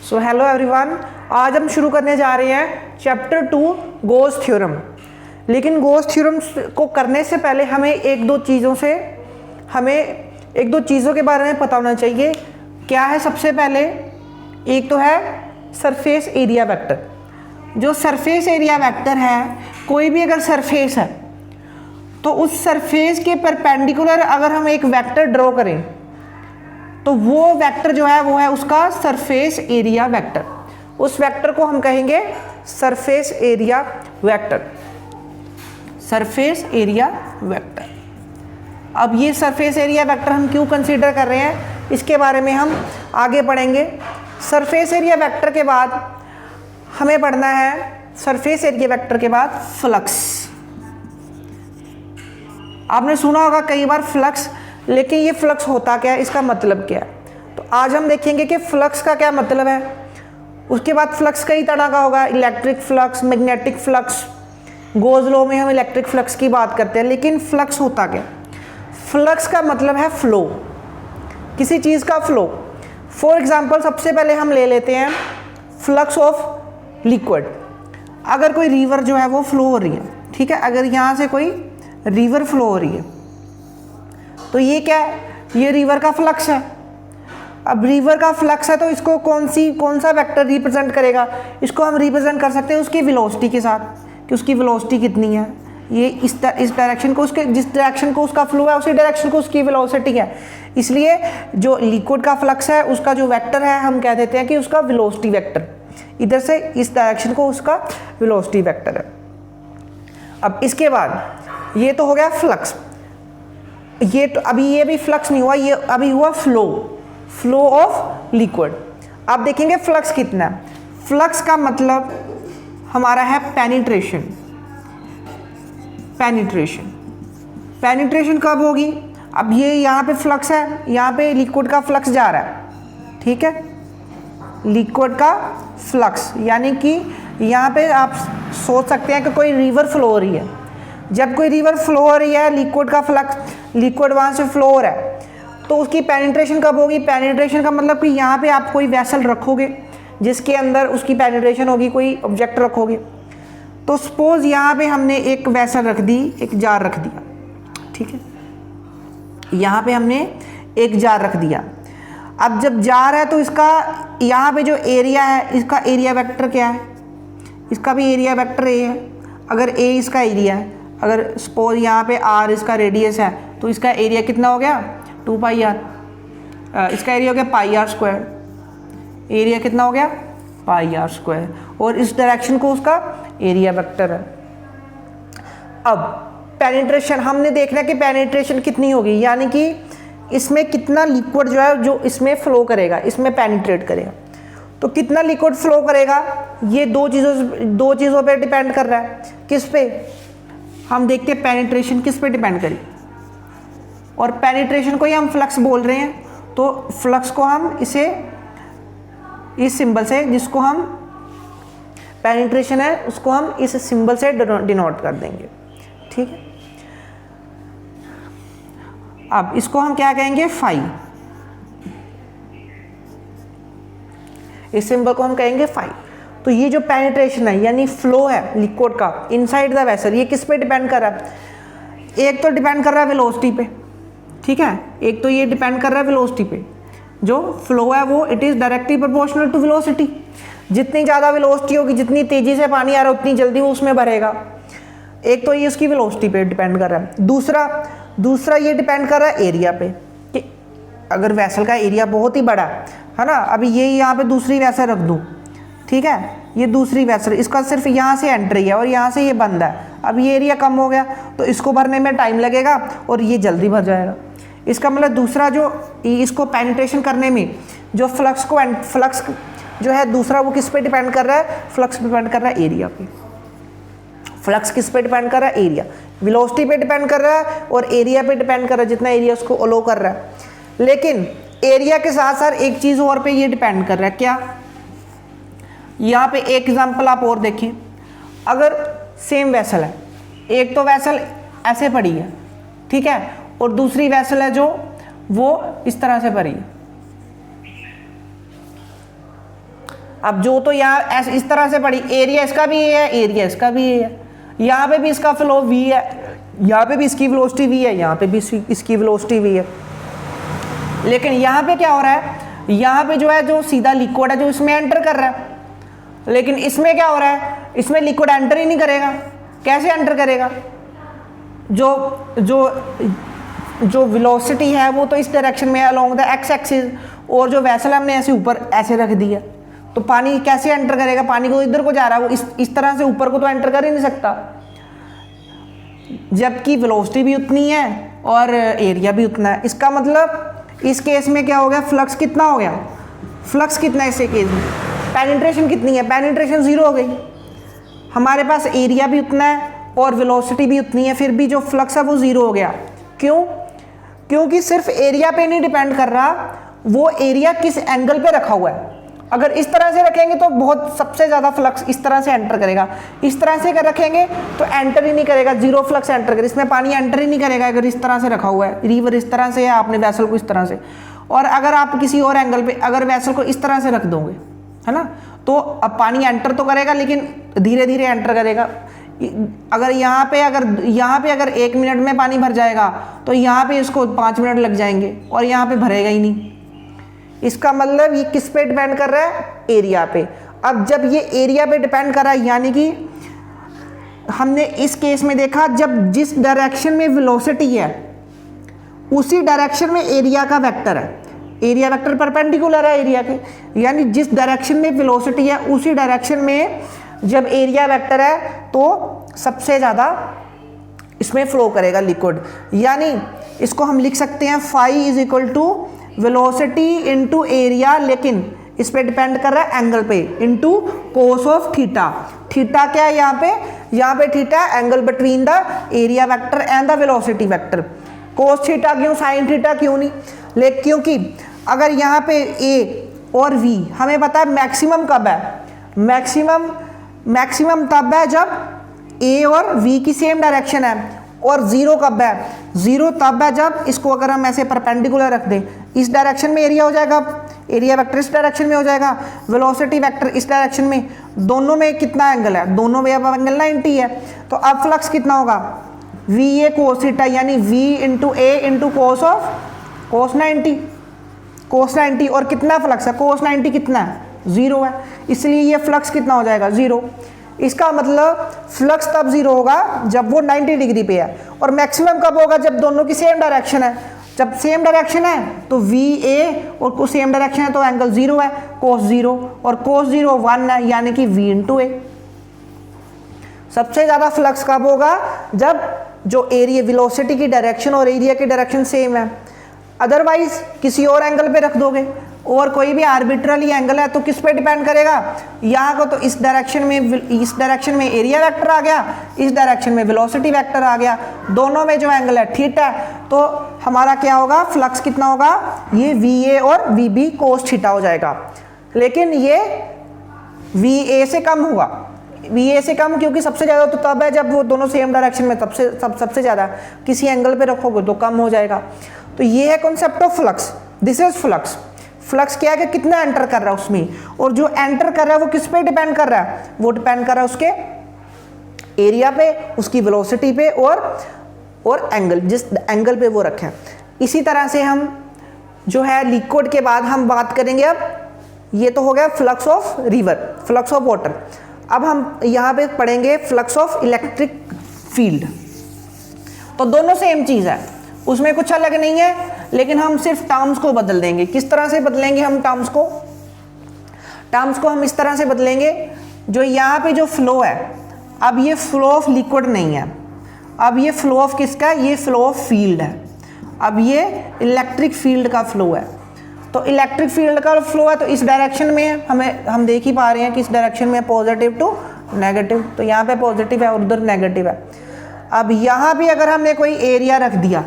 So hello everyone, आज हम शुरू करने जा रहे हैं चैप्टर 2 गोस थ्योरम। लेकिन गोस थ्योरम को करने से पहले हमें एक दो चीज़ों के बारे में पता होना चाहिए। क्या है? सबसे पहले एक तो है सरफेस एरिया वेक्टर। जो सरफेस एरिया वेक्टर है, कोई भी अगर सरफेस है तो उस सरफेस के परपेंडिकुलर अगर हम एक वेक्टर ड्रॉ करें तो वो वेक्टर जो है वो है उसका सरफेस एरिया वेक्टर। उस वेक्टर को हम कहेंगे surface area vector. Surface area vector. अब ये सरफेस एरिया वेक्टर हम क्यों कंसीडर कर रहे हैं, इसके बारे में हम आगे पढ़ेंगे। सरफेस एरिया वेक्टर के बाद हमें पढ़ना है, सरफेस एरिया वेक्टर के बाद फ्लक्स। आपने सुना होगा कई बार फ्लक्स, लेकिन ये फ्लक्स होता क्या है, इसका मतलब क्या है, तो आज हम देखेंगे कि फ्लक्स का क्या मतलब है। उसके बाद फ्लक्स कई तरह का होगा, electric flux, magnetic flux. Goes law में हम इलेक्ट्रिक फ्लक्स की बात करते हैं, लेकिन फ्लक्स होता क्या? फ्लक्स का मतलब है फ्लो, किसी चीज़ का फ्लो। फॉर एग्जाम्पल सबसे पहले हम ले लेते हैं फ्लक्स ऑफ लिक्विड। अगर कोई रिवर जो है वो फ्लो हो रही है, ठीक है, अगर यहाँ से कोई रिवर फ्लो हो रही है तो ये क्या है? ये रिवर का फ्लक्स है। अब रिवर का फ्लक्स है तो इसको कौन सा वेक्टर रिप्रेजेंट करेगा? इसको हम रिप्रेजेंट कर सकते हैं उसकी वेलोसिटी के साथ, कि उसकी वेलोसिटी कितनी है। ये इस डायरेक्शन को, उसके जिस डायरेक्शन को उसका फ्लो है उसी डायरेक्शन को उसकी वेलोसिटी है। इसलिए जो लिक्विड का फ्लक्स है उसका जो वेक्टर है हम कह देते हैं कि उसका वेलोसिटी वेक्टर। इधर से इस डायरेक्शन को उसका वेलोसिटी वेक्टर है। अब इसके बाद ये तो हो गया फ्लक्स। ये तो अभी ये भी फ्लक्स नहीं हुआ, ये अभी हुआ फ्लो ऑफ लिक्विड। अब देखेंगे फ्लक्स कितना है। फ्लक्स का मतलब हमारा है पेनिट्रेशन। पेनिट्रेशन कब होगी? अब ये यहाँ पे फ्लक्स है, यहाँ पे लिक्विड का फ्लक्स जा रहा है, ठीक है, लिक्विड का फ्लक्स, यानी कि यहाँ पे आप सोच सकते हैं कि कोई रिवर फ्लो हो रही है। जब कोई रिवर फ्लो हो रही है, लिक्विड का फ्लक्स, लिक्विड वहाँ से फ्लो हो रहा है, तो उसकी पेनिट्रेशन कब होगी? पेनिट्रेशन का मतलब कि यहाँ पे आप कोई वेसल रखोगे जिसके अंदर उसकी पेनिट्रेशन होगी, कोई ऑब्जेक्ट रखोगे। तो सपोज यहाँ पे हमने एक वेसल रख दी, एक जार रख दिया, ठीक है, यहाँ पे हमने एक जार रख दिया। अब जब जार है तो इसका यहाँ पे जो एरिया है, इसका एरिया वेक्टर क्या है? इसका भी एरिया वेक्टर ए है। अगर ए इसका एरिया है, अगर सपोज यहाँ पे आर इसका रेडियस है, तो इसका एरिया कितना हो गया? 2 पाई आर। इसका एरिया हो गया पाई आर स्क्वायर। एरिया कितना हो गया? पाई आर स्क्वायर। और इस डायरेक्शन को उसका एरिया वेक्टर है। अब पेनिट्रेशन हमने देखना है कि पेनिट्रेशन कितनी होगी, यानी कि इसमें कितना लिक्विड जो है जो इसमें फ्लो करेगा, इसमें पेनिट्रेट करेगा। तो कितना लिक्विड फ्लो करेगा, ये दो चीज़ों पे डिपेंड कर रहा है। किस पे? हम देखते हैं पेनिट्रेशन किस पे डिपेंड करी, और पेनिट्रेशन को ही हम फ्लक्स बोल रहे हैं। तो फ्लक्स को हम इसे इस सिंबल से, जिसको हम पेनिट्रेशन है उसको हम इस सिंबल से डिनोट कर देंगे, ठीक है। अब इसको हम क्या कहेंगे? फाई। इस सिंबल को हम कहेंगे फाई। तो ये जो पेनिट्रेशन है यानी फ्लो है लिक्विड का इनसाइड द वेसल, ये किस पे डिपेंड कर रहा है? एक तो डिपेंड कर रहा है वेलोसिटी पे, ठीक है, एक तो ये डिपेंड कर रहा है वेलोसिटी पे। जो फ्लो है वो it is directly proportional to velocity. जितनी ज़्यादा वेलोसिटी होगी, जितनी तेज़ी से पानी आ रहा है उतनी जल्दी वो उसमें भरेगा। एक तो ये उसकी वेलोसिटी पे डिपेंड कर रहा है। दूसरा ये डिपेंड कर रहा है एरिया पे, कि अगर वेसल का एरिया बहुत ही बड़ा है ना, अभी ये यहाँ पे दूसरी वेसल रख दूँ, ठीक है, ये दूसरी वेसल, इसका सिर्फ यहाँ से एंट्री है और यहाँ से ये बंद है। अब ये एरिया कम हो गया तो इसको भरने में टाइम लगेगा और ये जल्दी भर जाएगा। इसका मतलब दूसरा जो इसको पेनिट्रेशन करने में जो फ्लक्स जो है दूसरा वो किस पे डिपेंड कर रहा है? फ्लक्स पे डिपेंड कर रहा है एरिया पे। फ्लक्स किस पे डिपेंड कर रहा है? एरिया। वेलोसिटी पे डिपेंड कर रहा है और एरिया पे डिपेंड कर रहा है, जितना एरिया उसको अलो कर रहा है। लेकिन एरिया के साथ साथ एक चीज़ और पे ये डिपेंड कर रहा है। क्या? यहाँ पे एक एग्जाम्पल आप और देखें। अगर सेम वेसल है, एक तो वेसल ऐसे पड़ी है, ठीक है, और दूसरी वेसल है जो वो इस तरह से भरी है, अब जो तो यहाँ इस तरह से पड़ी, एरिया इसका भी ये है, एरिया इसका भी ये है, यहाँ पे भी इसका फ्लो v है, यहाँ पे भी इसकी वेलोसिटी v है, यहाँ पे भी इसकी वेलोसिटी v है। लेकिन यहाँ पे क्या हो रहा है, यहाँ पे जो है जो सीधा लिक्विड है जो इसमें एंटर कर रहा है, लेकिन इसमें क्या हो रहा है, इसमें लिक्विड एंटर ही नहीं करेगा। कैसे एंटर करेगा, जो वेलोसिटी है वो तो इस डायरेक्शन में अलोंग द एक्स एक्सिस, और जो वेसल हमने ऐसे ऊपर ऐसे रख दिया, तो पानी कैसे एंटर करेगा, पानी को इधर को जा रहा है, वो इस तरह से ऊपर को तो एंटर कर ही नहीं सकता, जबकि वेलोसिटी भी उतनी है और एरिया भी उतना है। इसका मतलब इस केस में क्या हो गया, फ्लक्स कितना हो गया, फ्लक्स कितना है इस केस में, पेनिट्रेशन कितनी है, पेनिट्रेशन 0 हो गई। हमारे पास एरिया भी उतना है और वेलोसिटी भी उतनी है, फिर भी जो फ्लक्स है वो 0 हो गया। क्यों, क्योंकि सिर्फ एरिया पे नहीं डिपेंड कर रहा, वो एरिया किस एंगल पे रखा हुआ है। अगर इस तरह से रखेंगे तो बहुत सबसे ज़्यादा फ्लक्स इस तरह से एंटर करेगा, इस तरह से अगर रखेंगे तो एंटर ही नहीं करेगा, 0 फ्लक्स एंटर करेगा, इसमें पानी एंटर ही नहीं करेगा अगर इस तरह से रखा हुआ है। रिवर इस तरह से है, आपने वैसल को इस तरह से, और अगर आप किसी और एंगल पे अगर वैसल को इस तरह से रख दोगे, है ना, तो अब पानी एंटर तो करेगा लेकिन धीरे धीरे एंटर करेगा। अगर यहाँ पे अगर 1 मिनट में पानी भर जाएगा तो यहाँ पे इसको 5 मिनट लग जाएंगे और यहाँ पे भरेगा ही नहीं। इसका मतलब ये किस पे डिपेंड कर रहा है, एरिया पे। अब जब ये एरिया पे डिपेंड कर रहा है, यानी कि हमने इस केस में देखा जब जिस डायरेक्शन में वेलोसिटी है उसी डायरेक्शन में एरिया का वेक्टर है, एरिया वेक्टर परपेंडिकुलर है एरिया के, यानी जिस डायरेक्शन में वेलोसिटी है उसी डायरेक्शन में जब एरिया वेक्टर है तो सबसे ज़्यादा इसमें फ्लो करेगा लिक्विड। यानी इसको हम लिख सकते हैं phi is equal to velocity into area, लेकिन इस पे डिपेंड कर रहा है एंगल पे, into cos of theta. Theta क्या है यहाँ पे theta angle between the area vector and the velocity vector. Cos theta क्यों, साइन थीटा क्यों नहीं, लेकिन क्योंकि अगर यहाँ पे ए और वी हमें पता है मैक्सिमम कब है, मैक्सिमम तब है जब ए और वी की सेम डायरेक्शन है, और 0 कब है, 0 तब है जब इसको अगर हम ऐसे परपेंडिकुलर रख दें, इस डायरेक्शन में एरिया हो जाएगा, एरिया वेक्टर इस डायरेक्शन में हो जाएगा, वेलोसिटी वेक्टर इस डायरेक्शन में, दोनों में कितना एंगल है, दोनों में अब एंगल 90 है। तो अब फ्लक्स कितना होगा, वी ए कोस थीटा, यानी V into A into cos 90, और कितना फ्लक्स है, कोस 90 कितना है, 0 है, इसलिए ये फ्लक्स कितना हो जाएगा, 0। इसका मतलब फ्लक्स तब 0 होगा जब वो 90 डिग्री पे है, और मैक्सिमम कब होगा, जब दोनों की सेम डायरेक्शन है। जब सेम डायरेक्शन है तो वी ए और सेम डायरेक्शन है तो एंगल 0 है, कोस 0, और कोस 0 1 है, यानी कि वी इंटू ए। सबसे ज़्यादा फ्लक्स कब होगा, जब जो एरिया वेलोसिटी की डायरेक्शन और एरिया की डायरेक्शन सेम है। अदरवाइज किसी और एंगल पे रख दोगे, और कोई भी आर्बिट्रली एंगल है तो किस पे डिपेंड करेगा, यहाँ को तो इस डायरेक्शन में एरिया वेक्टर आ गया, इस डायरेक्शन में वेलोसिटी वेक्टर आ गया, दोनों में जो एंगल है थीटा, तो हमारा क्या होगा, फ्लक्स कितना होगा, ये वी ए और वी बी कोस थीटा हो जाएगा। लेकिन ये वी ए से कम होगा, वी ए से कम, क्योंकि सबसे ज़्यादा तो तब है जब वो दोनों सेम डायरेक्शन में, सबसे ज़्यादा किसी एंगल पे रखोगे तो कम हो जाएगा। तो ये है concept of flux, this is flux. Flux क्या है कि कितना एंटर कर रहा है उसमें, और जो एंटर कर रहा है वो किस पे डिपेंड कर रहा है, वो डिपेंड कर रहा है उसके एरिया पे, उसकी वेलोसिटी पे, और एंगल, जिस एंगल पे वो रखा है। इसी तरह से हम जो है लिक्विड के बाद हम बात करेंगे, अब ये तो हो गया flux of river, flux of water. अब हम यहाँ पे पढ़ेंगे फ्लक्स ऑफ इलेक्ट्रिक फील्ड। तो दोनों सेम चीज़ है, उसमें कुछ अलग नहीं है, लेकिन हम सिर्फ टर्म्स को बदल देंगे। किस तरह से बदलेंगे हम टर्म्स को हम इस तरह से बदलेंगे, जो यहाँ पे जो फ्लो है, अब ये फ्लो ऑफ लिक्विड नहीं है, अब ये फ्लो ऑफ किसका है, ये फ्लो ऑफ फील्ड है। अब ये इलेक्ट्रिक फील्ड का फ्लो है। तो इलेक्ट्रिक फील्ड का फ्लो है तो इस डायरेक्शन में हम देख ही पा रहे हैं कि इस डायरेक्शन में पॉजिटिव टू नेगेटिव, तो यहाँ पे पॉजिटिव है और उधर नेगेटिव है। अब यहाँ भी अगर हमने कोई एरिया रख दिया,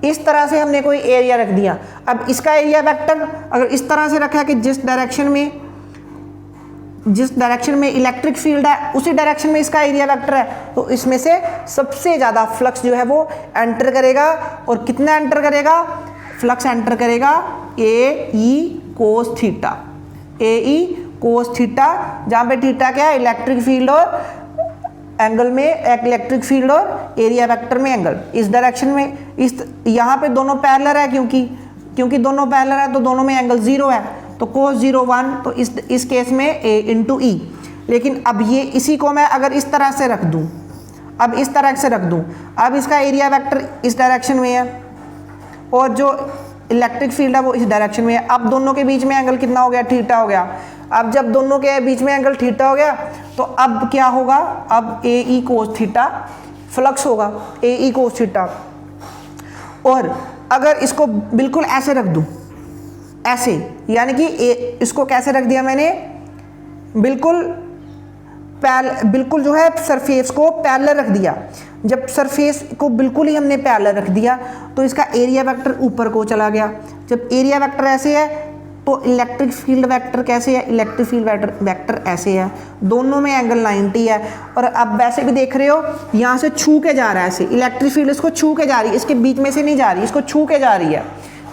इस तरह से हमने कोई एरिया रख दिया, अब इसका एरिया वेक्टर अगर इस तरह से रखा है कि जिस डायरेक्शन में इलेक्ट्रिक फील्ड है उसी डायरेक्शन में इसका एरिया वेक्टर है, तो इसमें से सबसे ज़्यादा फ्लक्स जो है वो एंटर करेगा। और कितना एंटर करेगा, फ्लक्स एंटर करेगा ए ई कोस थीटा, ए ई कोस थीटा, जहाँ पे थीटा क्या है, इलेक्ट्रिक फील्ड और एंगल में, इलेक्ट्रिक फील्ड और एरिया वेक्टर में एंगल, इस डायरेक्शन में, इस यहाँ पे दोनों पैरेलल है, क्योंकि दोनों पैरेलल है तो दोनों में एंगल 0 है, तो cos 0 1, तो इस केस में a इंटू ई। लेकिन अब ये इसी को मैं अगर इस तरह से रख दूँ, अब इस तरह से रख दूँ, अब इसका एरिया वेक्टर इस डायरेक्शन में है और जो इलेक्ट्रिक फील्ड है वो इस डायरेक्शन में है। अब दोनों के बीच में एंगल कितना हो गया, थीटा हो गया। अब जब दोनों के बीच में एंगल थीटा हो गया तो अब क्या होगा, अब ए ई कोस थीटा फ्लक्स होगा, ए ई कोस थीटा। और अगर इसको बिल्कुल ऐसे रख दूं, ऐसे, यानी कि इसको कैसे रख दिया मैंने, बिल्कुल जो है सरफेस को पैरेलल रख दिया। जब सरफेस को बिल्कुल ही हमने पैरेलल रख दिया तो इसका एरिया वेक्टर ऊपर को चला गया। जब एरिया वेक्टर ऐसे है तो इलेक्ट्रिक फील्ड वेक्टर कैसे है, इलेक्ट्रिक फील्ड वेक्टर ऐसे है, दोनों में एंगल 90 है। और अब वैसे भी देख रहे हो यहाँ से छू के जा रहा है, ऐसे इलेक्ट्रिक फील्ड इसको छू के जा रही है, इसके बीच में से नहीं जा रही, इसको छू के जा रही है।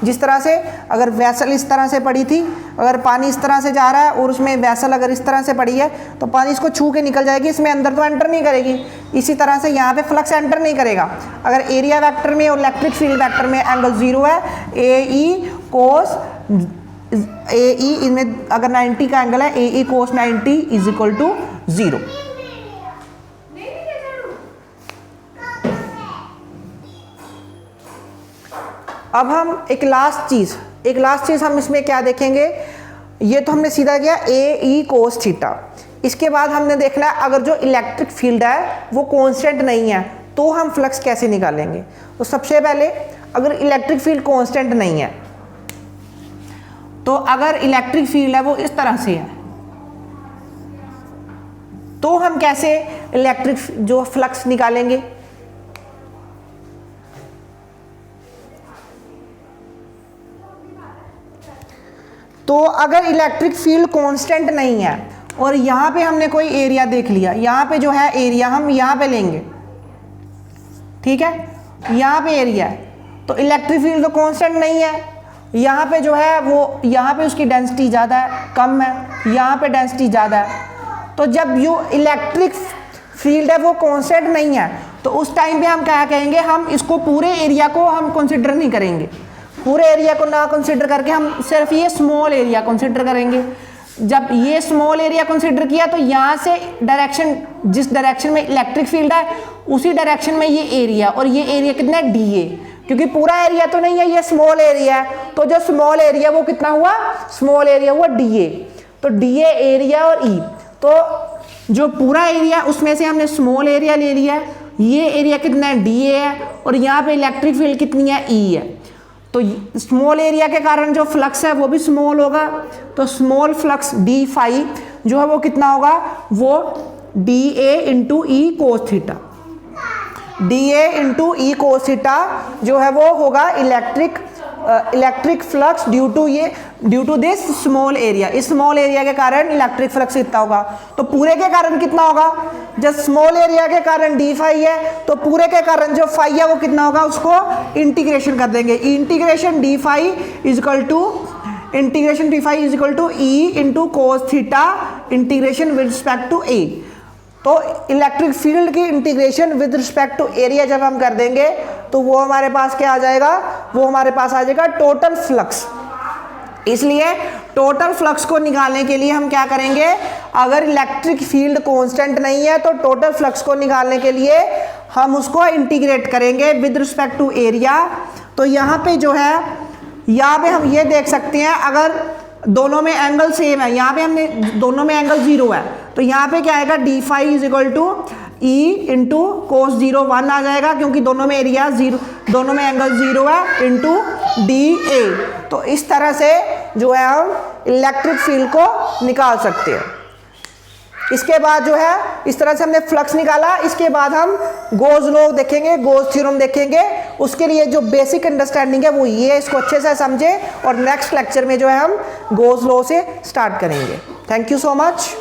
जिस तरह से अगर वैसल इस तरह से पड़ी थी, अगर पानी इस तरह से जा रहा है और उसमें वैसल अगर इस तरह से पड़ी है तो पानी इसको छू के निकल जाएगी, इसमें अंदर तो एंटर नहीं करेगी। इसी तरह से यहाँ पे फ्लक्स एंटर नहीं करेगा। अगर एरिया वेक्टर में और इलेक्ट्रिक फील्ड वेक्टर में एंगल 0 है, ए ई कोस ए ई, इनमें अगर 90 का एंगल है, ए ई कोस 90 इज इक्वल टू 0। अब हम एक लास्ट चीज़ हम इसमें क्या देखेंगे, ये तो हमने सीधा किया ए ई कोस थीटा। इसके बाद हमने देखना है अगर जो इलेक्ट्रिक फील्ड है वो कांस्टेंट नहीं है तो हम फ्लक्स कैसे निकालेंगे। तो सबसे पहले अगर इलेक्ट्रिक फील्ड कांस्टेंट नहीं है, तो अगर इलेक्ट्रिक फील्ड है वो इस तरह से है, तो हम कैसे इलेक्ट्रिक जो फ्लक्स निकालेंगे। तो अगर इलेक्ट्रिक फील्ड कांस्टेंट नहीं है और यहाँ पे हमने कोई एरिया देख लिया, यहाँ पे जो है एरिया हम यहाँ पे लेंगे, ठीक है, यहाँ पे एरिया है, तो इलेक्ट्रिक फील्ड तो कांस्टेंट नहीं है। यहाँ पे जो है वो, यहाँ पे उसकी डेंसिटी ज़्यादा है, कम है, यहाँ पे डेंसिटी ज़्यादा है। तो जब जो इलेक्ट्रिक फील्ड है वो कांस्टेंट नहीं है तो उस टाइम पे हम क्या कहेंगे, हम इसको पूरे एरिया को हम कंसिडर नहीं करेंगे। पूरे एरिया को ना कंसिडर करके हम सिर्फ ये स्मॉल एरिया कंसिडर करेंगे। जब ये स्मॉल एरिया कंसिडर किया तो यहाँ से डायरेक्शन, जिस डायरेक्शन में इलेक्ट्रिक फील्ड है उसी डायरेक्शन में ये एरिया, और ये एरिया कितना है, डी ए, क्योंकि पूरा एरिया तो नहीं है, ये स्मॉल एरिया है। तो जो स्मॉल एरिया वो कितना हुआ, स्मॉल एरिया हुआ डी ए। तो डी ए एरिया और ई, तो जो पूरा एरिया उसमें से हमने स्मॉल एरिया ले लिया, ये एरिया कितना है, डी ए है, और यहाँ पे इलेक्ट्रिक फील्ड कितनी है, ई है। तो स्मॉल एरिया के कारण जो फ्लक्स है वो भी स्मॉल होगा। तो स्मॉल फ्लक्स डी फाई जो है वो कितना होगा, वो d A into E cos theta, d A into E cos theta जो है वो होगा electric flux due to this small area. इस स्मॉल एरिया के कारण इलेक्ट्रिक फ्लक्स कितना होगा, तो पूरे के कारण कितना होगा, जब स्मॉल एरिया के कारण डी फाई है तो पूरे के कारण जो फाई है वो कितना होगा, उसको इंटीग्रेशन कर देंगे। Integration d phi is equal to E into cos theta integration with respect to A. तो इलेक्ट्रिक फील्ड की integration with respect to area जब हम कर देंगे तो वो हमारे पास क्या आ जाएगा, वो हमारे पास आ जाएगा टोटल फ्लक्स। इसलिए टोटल फ्लक्स को निकालने के लिए हम क्या करेंगे, अगर इलेक्ट्रिक फील्ड कांस्टेंट नहीं है तो टोटल फ्लक्स को निकालने के लिए हम उसको इंटीग्रेट करेंगे विद रिस्पेक्ट टू एरिया। तो यहाँ पे जो है, यहाँ पे हम ये देख सकते हैं अगर दोनों में एंगल सेम है, यहाँ पे हमने दोनों में एंगल 0 है तो यहाँ पे क्या आएगा, d phi is equal to E into cos 0 1 आ जाएगा, क्योंकि दोनों में एरिया 0, दोनों में एंगल 0 है, इंटू डी ए। तो इस तरह से जो है हम इलेक्ट्रिक फील्ड को निकाल सकते हैं। इसके बाद जो है इस तरह से हमने फ्लक्स निकाला। इसके बाद हम गोज लॉ देखेंगे, गोज थ्योरम देखेंगे। उसके लिए जो बेसिक अंडरस्टैंडिंग है वो ये, इसको अच्छे से समझे और नेक्स्ट लेक्चर में जो है हम गोज लॉ से स्टार्ट करेंगे। Thank you so much.